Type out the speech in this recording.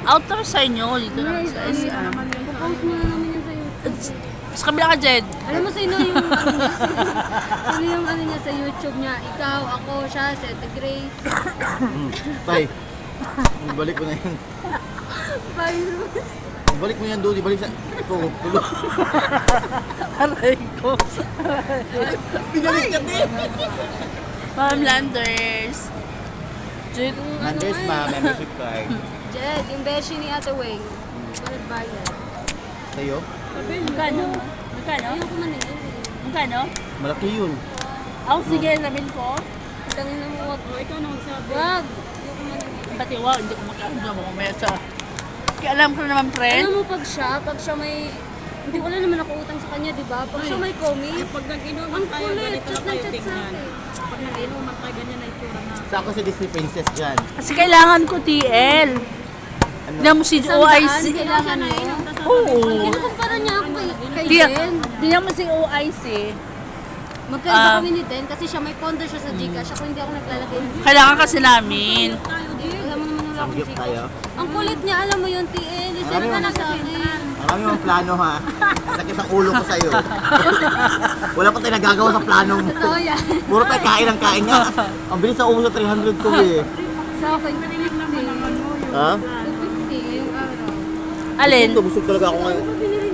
Outdoor sa inyo, dito naman sa SM. Post mo na naman yan sa YouTube. Sa kabila ka, Jed. Alam mo sino yung ano niya? Sino yung ano niya sa YouTube niya? Ikaw, ako, siya, Seta Grace. Tay, balik mo na yan. Virus. Balik mo yan doon, ibalik sa... Ito, tulo. Aray ko. Pinalik ka din! Landers. Jed, Manders ma, membership card. Jed, yung beshi ni Ate Wing. Balat bayan. Sa'yo? magkano? Magkano? Ayoko maningin. Magkano? Malaki yun. Sige, namin ko. Tangin na mo, wag. Ikaw na magsabi. Wag. Ayoko maningin. Pati wow, hindi ko magkano mo kumaya sa... Kaya alam ko naman, friend. Alam mo pag siya may... Hindi, wala naman ako utang sa kanya, di ba? Pag siya may comic, Pag nag-inuman ang tayo, kulit. ganito Chat na na tayo chat sa tingnan. akin. Pag nag-inuman tayo, ganyan na itsura na. Sa ako si Disney Princess dyan. Kasi kailangan ko TL. Ano? Tignan mo si Isang OIC. daan, kailangan mo. Oo. Kinukumpara niya ako kay Tignan Jen. tignan mo si OIC. Magkaiba kami ni Den kasi siya may pondo siya sa Gcash. Ako hindi ako naglalagay. Kailangan kasi namin. Alam mo naman wala akong Samgyup tayo. Gcash. Ang kulit niya, alam mo yun, TL. Isa Marami na mo. na sa akin. Marami mong plano ha. Sakit ang ulo ko sa'yo. Wala pa tayo nagagawa sa plano mo. Totoo yan. Puro tayo kain ang kain nga. Ang bilis na ubos sa 300 ko eh. Sa akin, 250. Ha? 250 ngayong araw. Alin? Busog talaga ako ngayon. Ano ba binili